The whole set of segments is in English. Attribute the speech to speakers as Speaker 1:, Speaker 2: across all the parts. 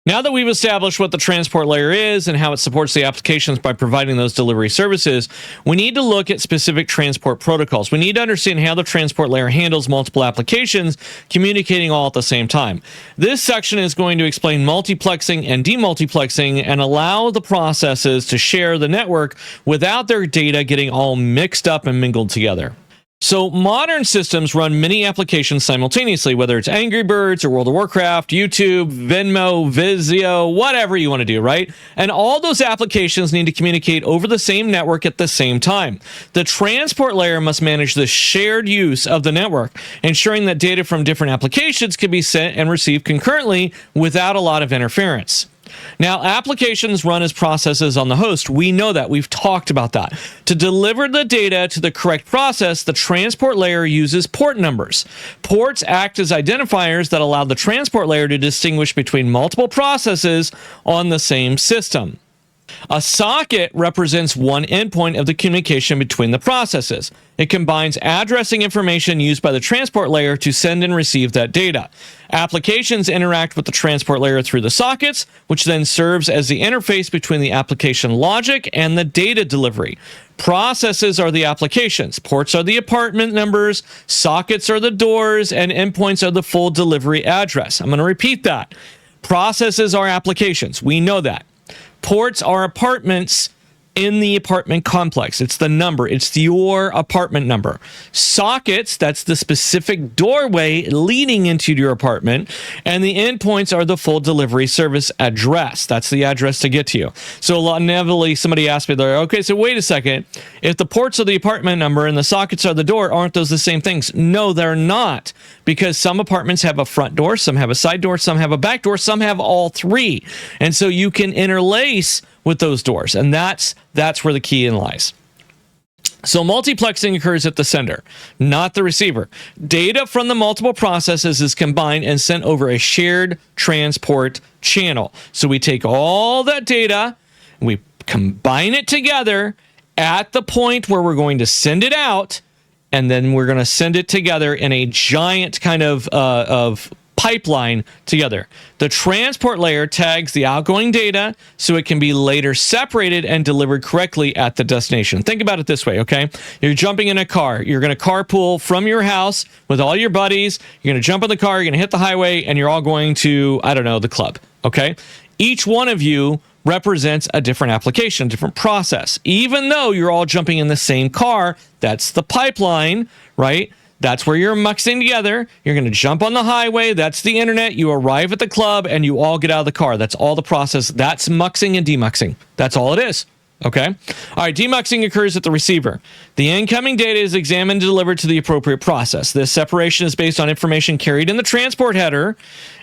Speaker 1: Now that we've established what the transport layer is and how it supports the applications by providing those delivery services, we need to look at specific transport protocols. We need to understand how the transport layer handles multiple applications communicating all at the same time. This section is going to explain multiplexing and demultiplexing and allow the processes to share the network without their data getting all mixed up and mingled together. So modern systems run many applications simultaneously, whether it's Angry Birds or World of Warcraft, YouTube, Venmo, Vizio, whatever you want to do, right? And all those applications need to communicate over the same network at the same time. The transport layer must manage the shared use of the network, ensuring that data from different applications can be sent and received concurrently without a lot of interference. Now, applications run as processes on the host. We know that. We've talked about that. To deliver the data to the correct process, the transport layer uses port numbers. Ports act as identifiers that allow the transport layer to distinguish between multiple processes on the same system. A socket represents one endpoint of the communication between the processes. It combines addressing information used by the transport layer to send and receive that data. Applications interact with the transport layer through the sockets, which then serves as the interface between the application logic and the data delivery. Processes are the applications, ports are the apartment numbers, sockets are the doors, and endpoints are the full delivery address. I'm going to repeat that. Processes are applications. We know that. Ports are apartments in the apartment complex. It's the number. It's your apartment number. Sockets, that's the specific doorway leading into your apartment. And the endpoints are the full delivery service address. That's the address to get to you. So inevitably, somebody asked me, they're like, okay, so wait a second. If the ports are the apartment number and the sockets are the door, aren't those the same things? No, they're not. Because some apartments have a front door, some have a side door, some have a back door, some have all three. And so you can interlace with those doors, and that's where the key in lies. So multiplexing occurs at the sender, not the receiver. Data from the multiple processes is combined and sent over a shared transport channel. So we take all that data, and we combine it together at the point where we're going to send it out, and then we're going to send it together in a giant kind of pipeline together. The transport layer tags the outgoing data so it can be later separated and delivered correctly at the destination. Think about it this way, okay? You're jumping in a car. You're going to carpool from your house with all your buddies. You're going to jump in the car. You're going to hit the highway, and you're all going to, I don't know, the club, okay? Each one of you represents a different application, different process. Even though you're all jumping in the same car, that's the pipeline, right? That's where you're muxing together. You're going to jump on the highway. That's the internet. You arrive at the club and you all get out of the car. That's all the process. That's muxing and demuxing. That's all it is. Okay? All right, demuxing occurs at the receiver. The incoming data is examined and delivered to the appropriate process. This separation is based on information carried in the transport header,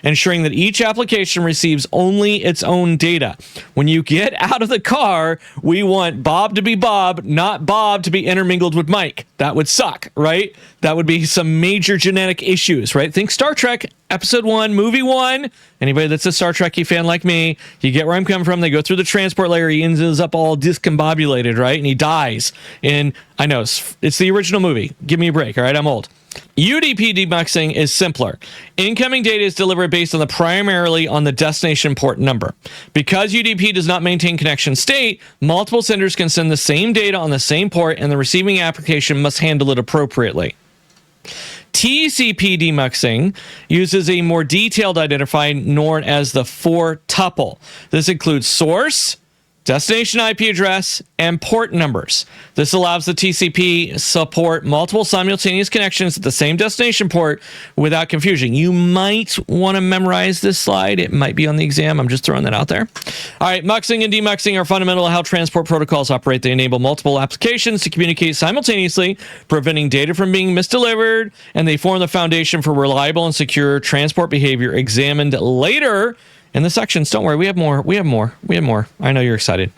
Speaker 1: ensuring that each application receives only its own data. When you get out of the car, we want Bob to be Bob, not Bob to be intermingled with Mike. That would suck, right? That would be some major genetic issues, right? Think Star Trek, Episode 1, Movie 1. Anybody that's a Star Trekky fan like me, you get where I'm coming from. They go through the transport layer. He ends up all discombobulated, right? And he dies. And I know, it's the original movie. Give me a break, all right? I'm old. UDP demuxing is simpler. Incoming data is delivered based on primarily on the destination port number. Because UDP does not maintain connection state, multiple senders can send the same data on the same port, and the receiving application must handle it appropriately. TCP demuxing uses a more detailed identifier known as the 4-tuple. This includes source, destination IP address, and port numbers. This allows the TCP support multiple simultaneous connections at the same destination port without confusion. You might want to memorize this slide. It might be on the exam. I'm just throwing that out there. All right, muxing and demuxing are fundamental to how transport protocols operate. They enable multiple applications to communicate simultaneously, preventing data from being misdelivered, and they form the foundation for reliable and secure transport behavior examined later in the sections. Don't worry, we have more. I know you're excited.